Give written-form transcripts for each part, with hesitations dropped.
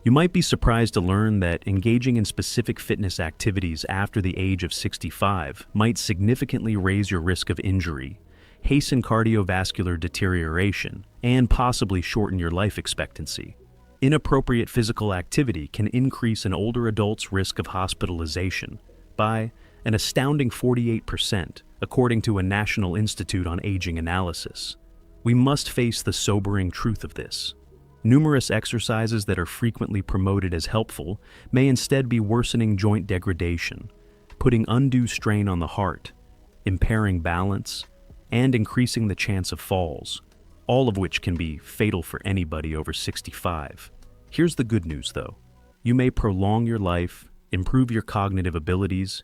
You might be surprised to learn that engaging in specific fitness activities after the age of 65 might significantly raise your risk of injury, hasten cardiovascular deterioration, and possibly shorten your life expectancy. Inappropriate physical activity can increase an older adult's risk of hospitalization by an astounding 48%, according to a National Institute on Aging analysis. We must face the sobering truth of this. Numerous exercises that are frequently promoted as helpful may instead be worsening joint degradation, putting undue strain on the heart, impairing balance, and increasing the chance of falls, all of which can be fatal for anybody over 65. Here's the good news, though. You may prolong your life, improve your cognitive abilities,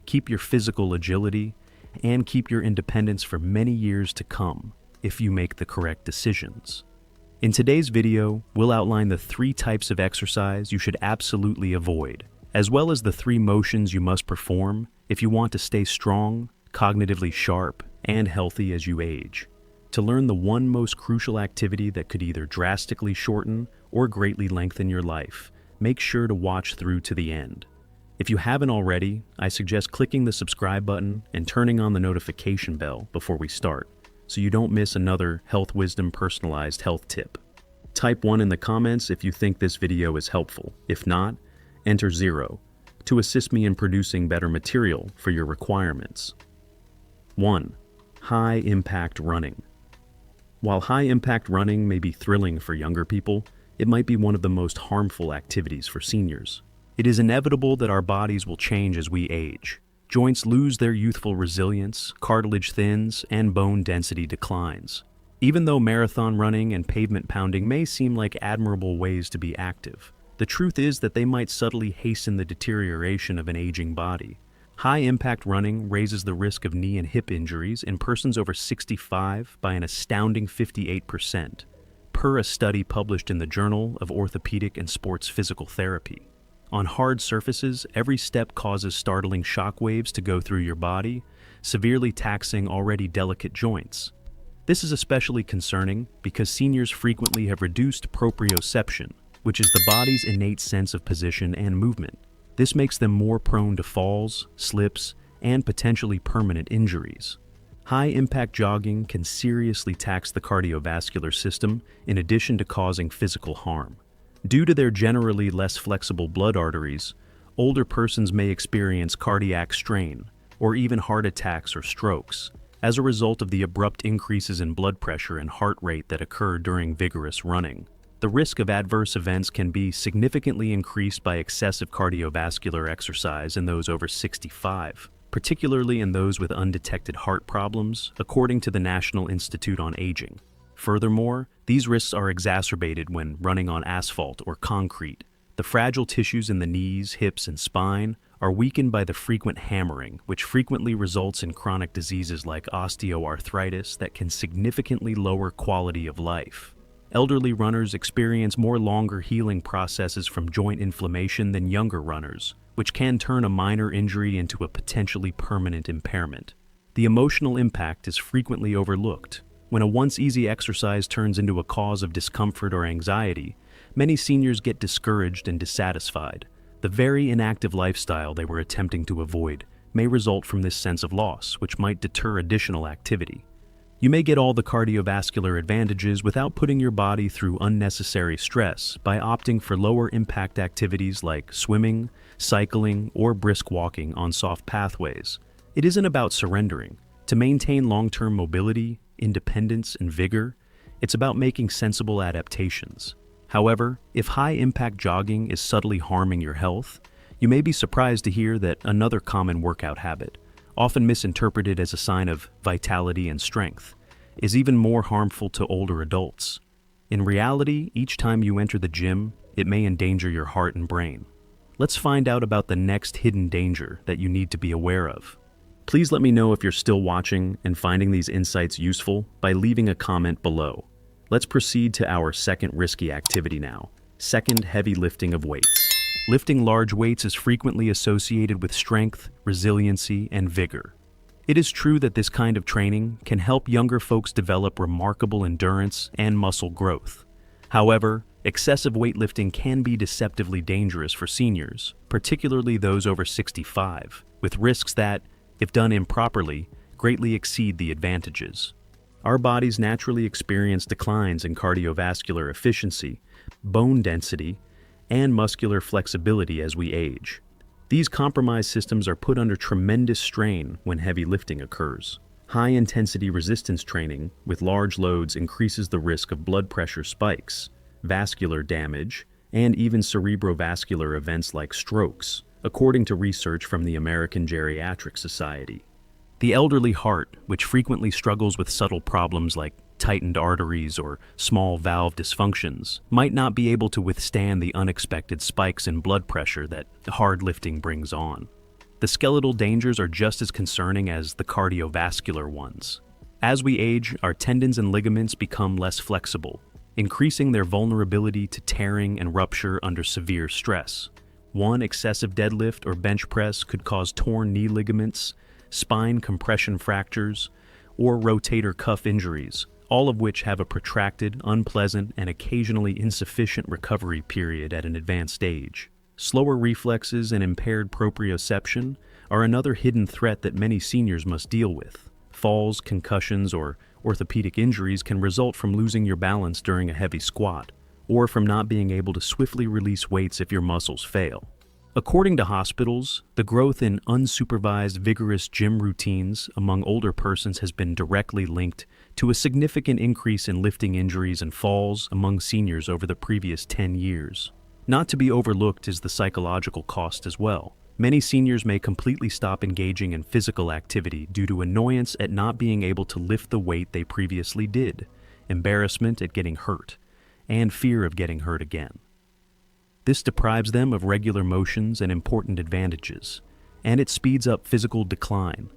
keep your physical agility, and keep your independence for many years to come if you make the correct decisions. In today's video, we'll outline the 3 types of exercise you should absolutely avoid, as well as the 3 motions you must perform if you want to stay strong, cognitively sharp, and healthy as you age. To learn the one most crucial activity that could either drastically shorten or greatly lengthen your life, make sure to watch through to the end. If you haven't already, I suggest clicking the subscribe button and turning on the notification bell before we start, so you don't miss another Health Wisdom personalized health tip. Type 1 in the comments if you think this video is helpful. If not, enter 0 to assist me in producing better material for your requirements. 1. High-impact running. While high-impact running may be thrilling for younger people, it might be one of the most harmful activities for seniors. It is inevitable that our bodies will change as we age. Joints lose their youthful resilience, cartilage thins, and bone density declines. Even though marathon running and pavement pounding may seem like admirable ways to be active, the truth is that they might subtly hasten the deterioration of an aging body. High-impact running raises the risk of knee and hip injuries in persons over 65 by an astounding 58%, per a study published in the Journal of Orthopedic and Sports Physical Therapy. On hard surfaces, every step causes startling shock waves to go through your body, severely taxing already delicate joints. This is especially concerning because seniors frequently have reduced proprioception, which is the body's innate sense of position and movement. This makes them more prone to falls, slips, and potentially permanent injuries. High-impact jogging can seriously tax the cardiovascular system in addition to causing physical harm. Due to their generally less flexible blood arteries, older persons may experience cardiac strain or even heart attacks or strokes as a result of the abrupt increases in blood pressure and heart rate that occur during vigorous running. The risk of adverse events can be significantly increased by excessive cardiovascular exercise in those over 65, particularly in those with undetected heart problems, according to the National Institute on Aging. Furthermore, these risks are exacerbated when running on asphalt or concrete. The fragile tissues in the knees, hips, and spine are weakened by the frequent hammering, which frequently results in chronic diseases like osteoarthritis that can significantly lower quality of life. Elderly runners experience more longer healing processes from joint inflammation than younger runners, which can turn a minor injury into a potentially permanent impairment. The emotional impact is frequently overlooked. When a once easy exercise turns into a cause of discomfort or anxiety, many seniors get discouraged and dissatisfied. The very inactive lifestyle they were attempting to avoid may result from this sense of loss, which might deter additional activity. You may get all the cardiovascular advantages without putting your body through unnecessary stress by opting for lower impact activities like swimming, cycling, or brisk walking on soft pathways. It isn't about surrendering. To maintain long-term mobility, independence, and vigor, it's about making sensible adaptations. However, if high-impact jogging is subtly harming your health, you may be surprised to hear that another common workout habit, often misinterpreted as a sign of vitality and strength, is even more harmful to older adults. In reality, each time you enter the gym, it may endanger your heart and brain. Let's find out about the next hidden danger that you need to be aware of. Please let me know if you're still watching and finding these insights useful by leaving a comment below. Let's proceed to our second risky activity now. Second, heavy lifting of weights. Lifting large weights is frequently associated with strength, resiliency, and vigor. It is true that this kind of training can help younger folks develop remarkable endurance and muscle growth. However, Excessive weightlifting can be deceptively dangerous for seniors, particularly those over 65, with risks that, if done improperly, greatly exceed the advantages. Our bodies naturally experience declines in cardiovascular efficiency, bone density, and muscular flexibility as we age. These compromised systems are put under tremendous strain when heavy lifting occurs. High-intensity resistance training with large loads increases the risk of blood pressure spikes, vascular damage, and even cerebrovascular events like strokes, according to research from the American Geriatric Society. The elderly heart, which frequently struggles with subtle problems like tightened arteries or small valve dysfunctions, might not be able to withstand the unexpected spikes in blood pressure that hard lifting brings on. The skeletal dangers are just as concerning as the cardiovascular ones. As we age, our tendons and ligaments become less flexible, increasing their vulnerability to tearing and rupture under severe stress. One excessive deadlift or bench press could cause torn knee ligaments, spine compression fractures, or rotator cuff injuries, all of which have a protracted, unpleasant, and occasionally insufficient recovery period at an advanced age. Slower reflexes and impaired proprioception are another hidden threat that many seniors must deal with. Falls, concussions, or orthopedic injuries can result from losing your balance during a heavy squat, or from not being able to swiftly release weights if your muscles fail. According to hospitals, the growth in unsupervised, vigorous gym routines among older persons has been directly linked to a significant increase in lifting injuries and falls among seniors over the previous 10 years. Not to be overlooked is the psychological cost as well. Many seniors may completely stop engaging in physical activity due to annoyance at not being able to lift the weight they previously did, embarrassment at getting hurt, and fear of getting hurt again. This deprives them of regular motions and important advantages, and it speeds up physical decline.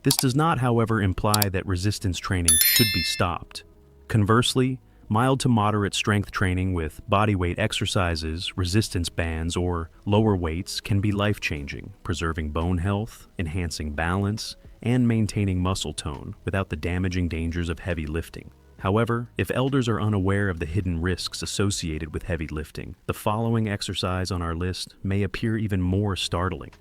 This does not, however, imply that resistance training should be stopped. Conversely, mild to moderate strength training with bodyweight exercises, resistance bands, or lower weights can be life-changing, preserving bone health, enhancing balance, and maintaining muscle tone without the damaging dangers of heavy lifting. However, if elders are unaware of the hidden risks associated with heavy lifting, the following exercise on our list may appear even more startling.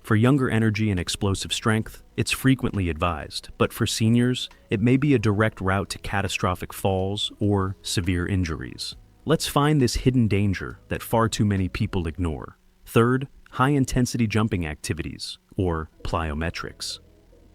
For younger energy and explosive strength, it's frequently advised, but for seniors, it may be a direct route to catastrophic falls or severe injuries. Let's find this hidden danger that far too many people ignore. Third, high-intensity jumping activities, or plyometrics.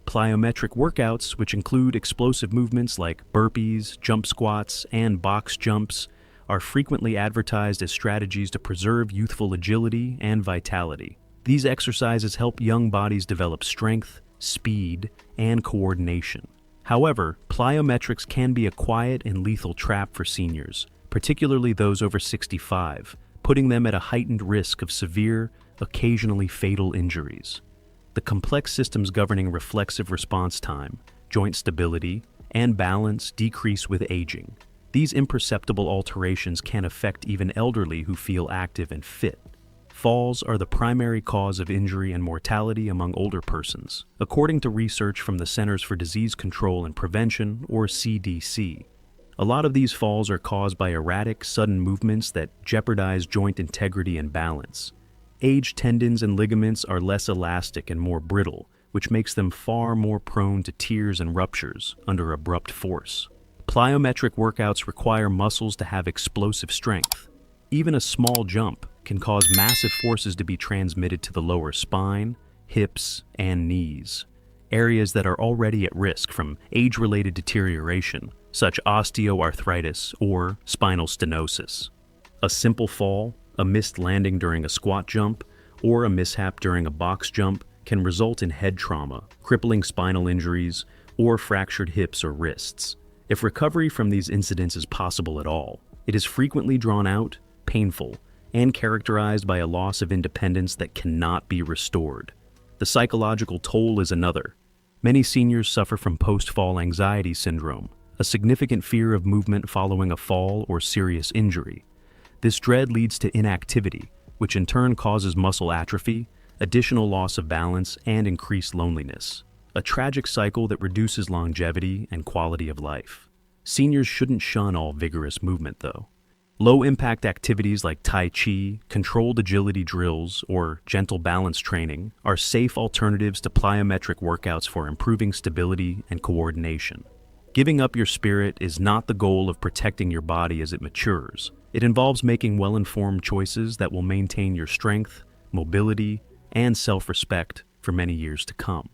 Plyometric workouts, which include explosive movements like burpees, jump squats, and box jumps, are frequently advertised as strategies to preserve youthful agility and vitality. These exercises help young bodies develop strength, speed, and coordination. However, plyometrics can be a quiet and lethal trap for seniors, particularly those over 65, putting them at a heightened risk of severe, occasionally fatal injuries. The complex systems governing reflexive response time, joint stability, and balance decrease with aging. These imperceptible alterations can affect even elderly who feel active and fit. Falls are the primary cause of injury and mortality among older persons, according to research from the Centers for Disease Control and Prevention, or CDC. A lot of these falls are caused by erratic, sudden movements that jeopardize joint integrity and balance. Aged tendons and ligaments are less elastic and more brittle, which makes them far more prone to tears and ruptures under abrupt force. Plyometric workouts require muscles to have explosive strength. Even a small jump can cause massive forces to be transmitted to the lower spine, hips, and knees, areas that are already at risk from age-related deterioration, such osteoarthritis or spinal stenosis. A simple fall, a missed landing during a squat jump, or a mishap during a box jump can result in head trauma, crippling spinal injuries, or fractured hips or wrists. If recovery from these incidents is possible at all, it is frequently drawn out, painful, and characterized by a loss of independence that cannot be restored. The psychological toll is another. Many seniors suffer from post-fall anxiety syndrome, a significant fear of movement following a fall or serious injury. This dread leads to inactivity, which in turn causes muscle atrophy, additional loss of balance, and increased loneliness. A tragic cycle that reduces longevity and quality of life. Seniors shouldn't shun all vigorous movement, though. Low-impact activities like Tai Chi, controlled agility drills, or gentle balance training are safe alternatives to plyometric workouts for improving stability and coordination. Giving up your spirit is not the goal of protecting your body as it matures. It involves making well-informed choices that will maintain your strength, mobility, and self-respect for many years to come.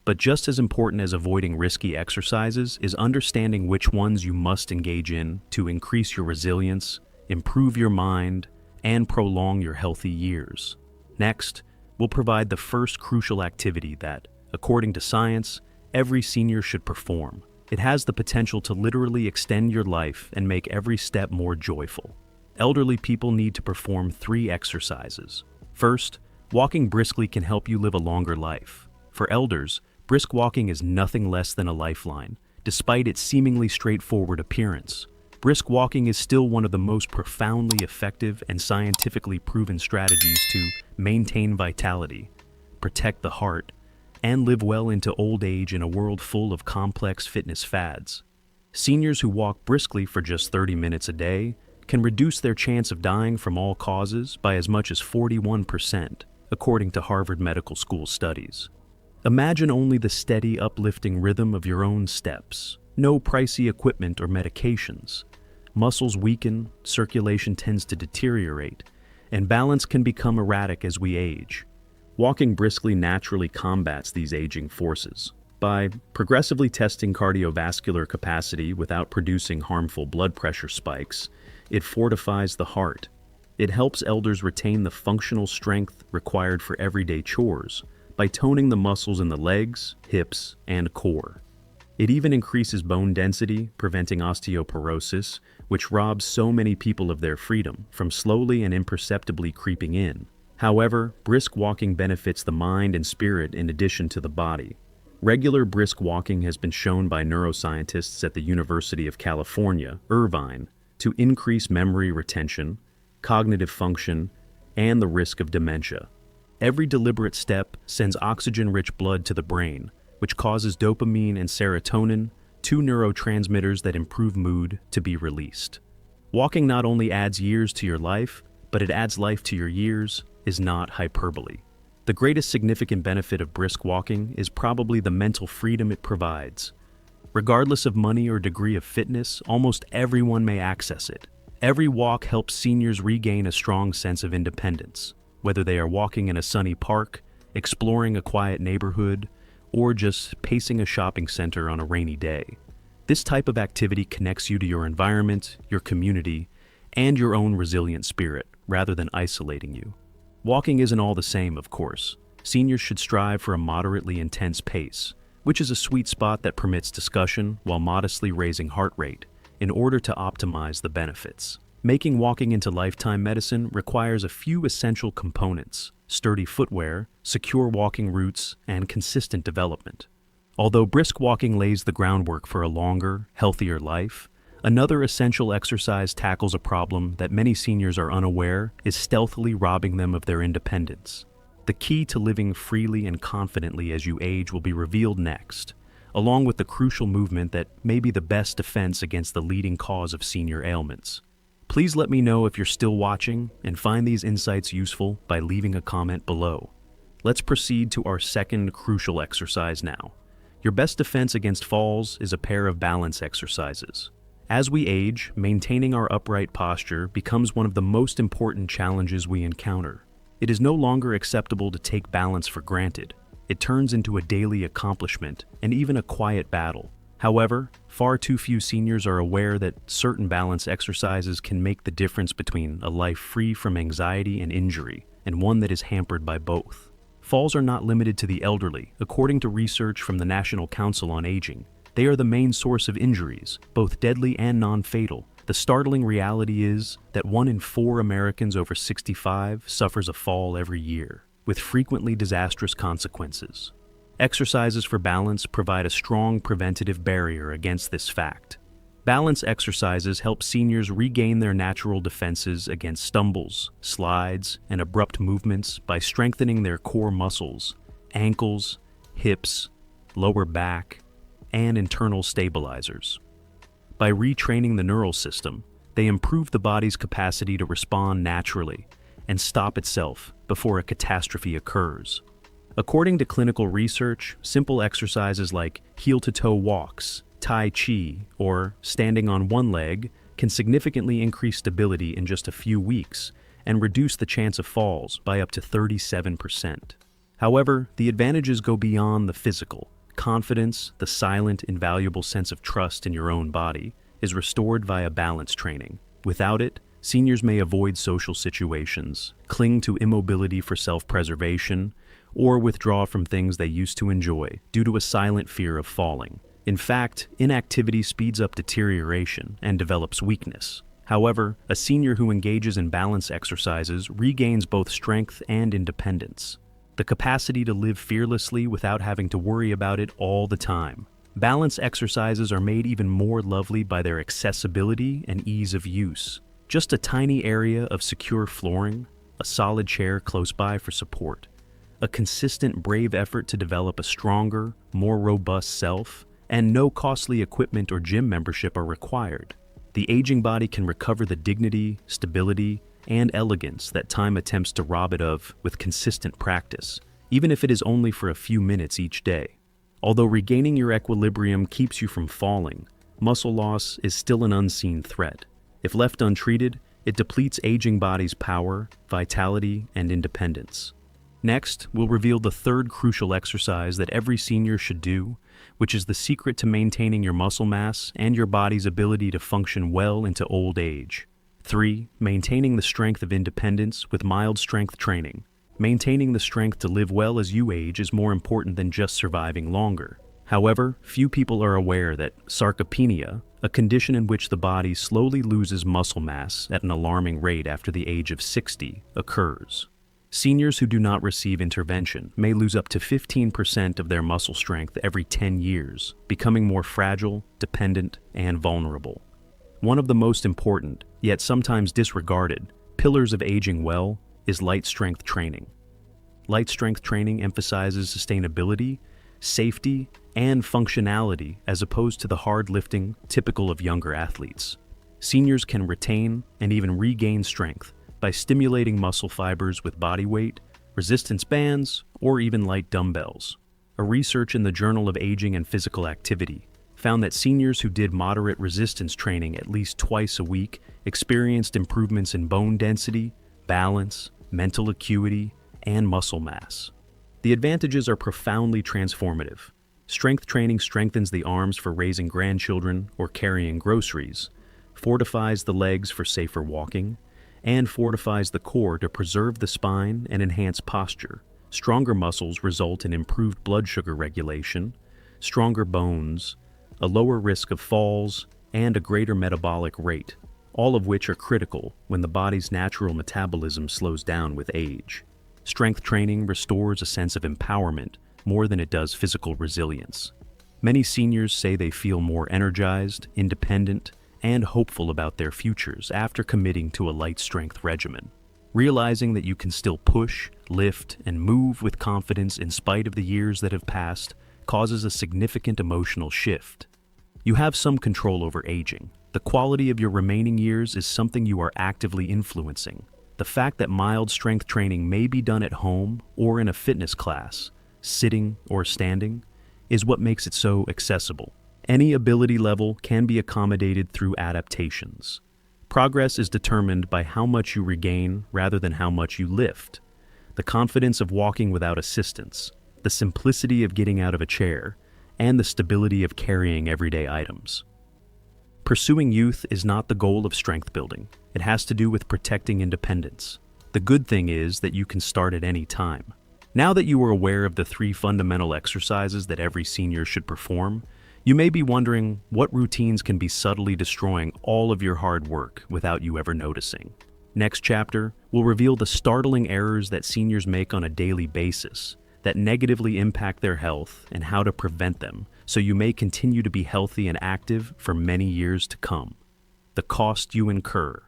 But just as important as avoiding risky exercises is understanding which ones you must engage in to increase your resilience, improve your mind, and prolong your healthy years. Next, we'll provide the first crucial activity that, according to science, every senior should perform. It has the potential to literally extend your life and make every step more joyful. Elderly people need to perform 3 exercises. First, walking briskly can help you live a longer life. For elders, brisk walking is nothing less than a lifeline, despite its seemingly straightforward appearance. Brisk walking is still one of the most profoundly effective and scientifically proven strategies to maintain vitality, protect the heart, and live well into old age in a world full of complex fitness fads. Seniors who walk briskly for just 30 minutes a day can reduce their chance of dying from all causes by as much as 41%, according to Harvard Medical School studies. Imagine only the steady, uplifting rhythm of your own steps. No pricey equipment or medications. Muscles weaken, circulation tends to deteriorate, and balance can become erratic as we age. Walking briskly naturally combats these aging forces. By progressively testing cardiovascular capacity without producing harmful blood pressure spikes, it fortifies the heart. It helps elders retain the functional strength required for everyday chores by toning the muscles in the legs, hips, and core. It even increases bone density, preventing osteoporosis, which robs so many people of their freedom from slowly and imperceptibly creeping in. However, brisk walking benefits the mind and spirit in addition to the body. Regular brisk walking has been shown by neuroscientists at the University of California, Irvine, to increase memory retention, cognitive function, and the risk of dementia. Every deliberate step sends oxygen-rich blood to the brain, which causes dopamine and serotonin, 2 neurotransmitters that improve mood, to be released. Walking not only adds years to your life, but it adds life to your years, is not hyperbole. The greatest significant benefit of brisk walking is probably the mental freedom it provides. Regardless of money or degree of fitness, almost everyone may access it. Every walk helps seniors regain a strong sense of independence, whether they are walking in a sunny park, exploring a quiet neighborhood, or just pacing a shopping center on a rainy day. This type of activity connects you to your environment, your community, and your own resilient spirit, rather than isolating you. Walking isn't all the same, of course. Seniors should strive for a moderately intense pace, which is a sweet spot that permits discussion while modestly raising heart rate in order to optimize the benefits. Making walking into lifetime medicine requires a few essential components: sturdy footwear, secure walking routes, and consistent development. Although brisk walking lays the groundwork for a longer, healthier life, another essential exercise tackles a problem that many seniors are unaware is stealthily robbing them of their independence. The key to living freely and confidently as you age will be revealed next, along with the crucial movement that may be the best defense against the leading cause of senior ailments. Please let me know if you're still watching and find these insights useful by leaving a comment below. Let's proceed to our second crucial exercise now. Your best defense against falls is a pair of balance exercises. As we age, maintaining our upright posture becomes one of the most important challenges we encounter. It is no longer acceptable to take balance for granted. It turns into a daily accomplishment and even a quiet battle. However, far too few seniors are aware that certain balance exercises can make the difference between a life free from anxiety and injury and one that is hampered by both. Falls are not limited to the elderly. According to research from the National Council on Aging, they are the main source of injuries, both deadly and non-fatal. The startling reality is that 1 in 4 Americans over 65 suffers a fall every year, with frequently disastrous consequences. Exercises for balance provide a strong preventative barrier against this fact. Balance exercises help seniors regain their natural defenses against stumbles, slides, and abrupt movements by strengthening their core muscles, ankles, hips, lower back, and internal stabilizers. By retraining the neural system, They improve the body's capacity to respond naturally and stop itself before a catastrophe occurs. According to clinical research, simple exercises like heel-to-toe walks, Tai Chi, or standing on one leg can significantly increase stability in just a few weeks and reduce the chance of falls by up to 37%. However, the advantages go beyond the physical. Confidence, the silent, invaluable sense of trust in your own body, is restored via balance training. Without it, seniors may avoid social situations, cling to immobility for self-preservation, or withdraw from things they used to enjoy due to a silent fear of falling. In fact, inactivity speeds up deterioration and develops weakness. However, a senior who engages in balance exercises regains both strength and independence, the capacity to live fearlessly without having to worry about it all the time. Balance exercises are made even more lovely by their accessibility and ease of use. Just a tiny area of secure flooring, a solid chair close by for support, a consistent, brave effort to develop a stronger, more robust self, and no costly equipment or gym membership are required. The aging body can recover the dignity, stability, and elegance that time attempts to rob it of with consistent practice, even if it is only for a few minutes each day. Although regaining your equilibrium keeps you from falling, muscle loss is still an unseen threat. If left untreated, it depletes aging body's power, vitality, and independence. Next, we'll reveal the third crucial exercise that every senior should do, which is the secret to maintaining your muscle mass and your body's ability to function well into old age. 3. Maintaining the strength of independence with mild strength training. Maintaining the strength to live well as you age is more important than just surviving longer. However, few people are aware that sarcopenia, a condition in which the body slowly loses muscle mass at an alarming rate after the age of 60, occurs. Seniors who do not receive intervention may lose up to 15% of their muscle strength every 10 years, becoming more fragile, dependent, and vulnerable. One of the most important, yet sometimes disregarded, pillars of aging well is light strength training. Light strength training emphasizes sustainability, safety, and functionality as opposed to the hard lifting typical of younger athletes. Seniors can retain and even regain strength by stimulating muscle fibers with body weight, resistance bands, or even light dumbbells. A research in the Journal of Aging and Physical Activity found that seniors who did moderate resistance training at least twice a week experienced improvements in bone density, balance, mental acuity, and muscle mass. The advantages are profoundly transformative. Strength training strengthens the arms for raising grandchildren or carrying groceries, fortifies the legs for safer walking, and fortifies the core to preserve the spine and enhance posture. Stronger muscles result in improved blood sugar regulation, stronger bones, a lower risk of falls, and a greater metabolic rate, all of which are critical when the body's natural metabolism slows down with age. Strength training restores a sense of empowerment more than it does physical resilience. Many seniors say they feel more energized, independent, and hopeful about their futures after committing to a light strength regimen. Realizing that you can still push, lift, and move with confidence in spite of the years that have passed causes a significant emotional shift. You have some control over aging. The quality of your remaining years is something you are actively influencing. The fact that mild strength training may be done at home or in a fitness class, sitting or standing, is what makes it so accessible. Any ability level can be accommodated through adaptations. Progress is determined by how much you regain rather than how much you lift. The confidence of walking without assistance, the simplicity of getting out of a chair, and the stability of carrying everyday items. Pursuing youth is not the goal of strength building. It has to do with protecting independence. The good thing is that you can start at any time. Now that you are aware of the 3 fundamental exercises that every senior should perform, you may be wondering what routines can be subtly destroying all of your hard work without you ever noticing. Next chapter will reveal the startling errors that seniors make on a daily basis that negatively impact their health and how to prevent them, so you may continue to be healthy and active for many years to come. The cost you incur.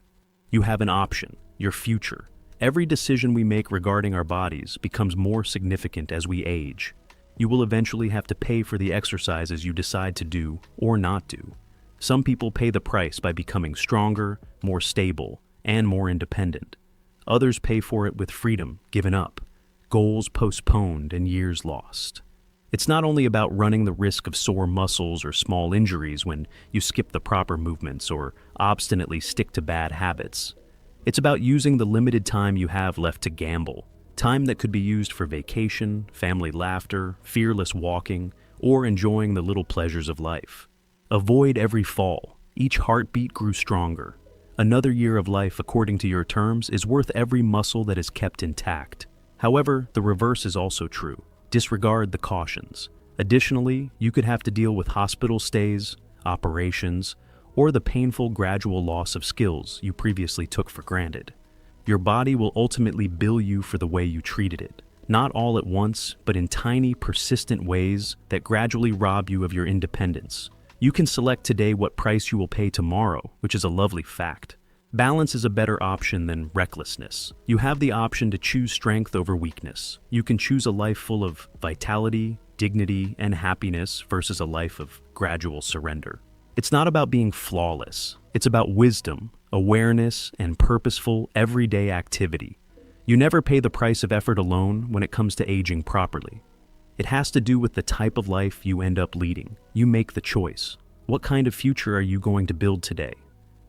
You have an option, your future. Every decision we make regarding our bodies becomes more significant as we age. You will eventually have to pay for the exercises you decide to do or not do. Some people pay the price by becoming stronger, more stable, and more independent. Others pay for it with freedom given up, goals postponed, and years lost. It's not only about running the risk of sore muscles or small injuries when you skip the proper movements or obstinately stick to bad habits. It's about using the limited time you have left to gamble, time that could be used for vacation, family laughter, fearless walking, or enjoying the little pleasures of life. Avoid every fall. Each heartbeat grew stronger. Another year of life, according to your terms, is worth every muscle that is kept intact. However, the reverse is also true. Disregard the cautions. Additionally, you could have to deal with hospital stays, operations, or the painful gradual loss of skills you previously took for granted. Your body will ultimately bill you for the way you treated it, not all at once, but in tiny, persistent ways that gradually rob you of your independence. You can select today what price you will pay tomorrow, which is a lovely fact. Balance is a better option than recklessness. You have the option to choose strength over weakness. You can choose a life full of vitality, dignity, and happiness versus a life of gradual surrender. It's not about being flawless. It's about wisdom, awareness, and purposeful, everyday activity. You never pay the price of effort alone when it comes to aging properly. It has to do with the type of life you end up leading. You make the choice. What kind of future are you going to build today?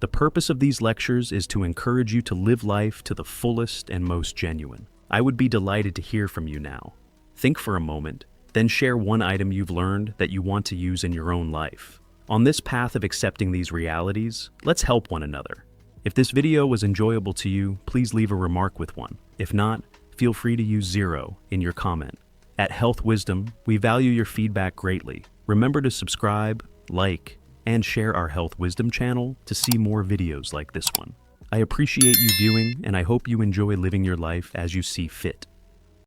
The purpose of these lectures is to encourage you to live life to the fullest and most genuine. I would be delighted to hear from you now. Think for a moment, then share one item you've learned that you want to use in your own life. On this path of accepting these realities, let's help one another. If this video was enjoyable to you, please leave a remark with one. If not, feel free to use 0 in your comment. At Health Wisdom, we value your feedback greatly. Remember to subscribe, like, and share our Health Wisdom channel to see more videos like this one. I appreciate you viewing, and I hope you enjoy living your life as you see fit.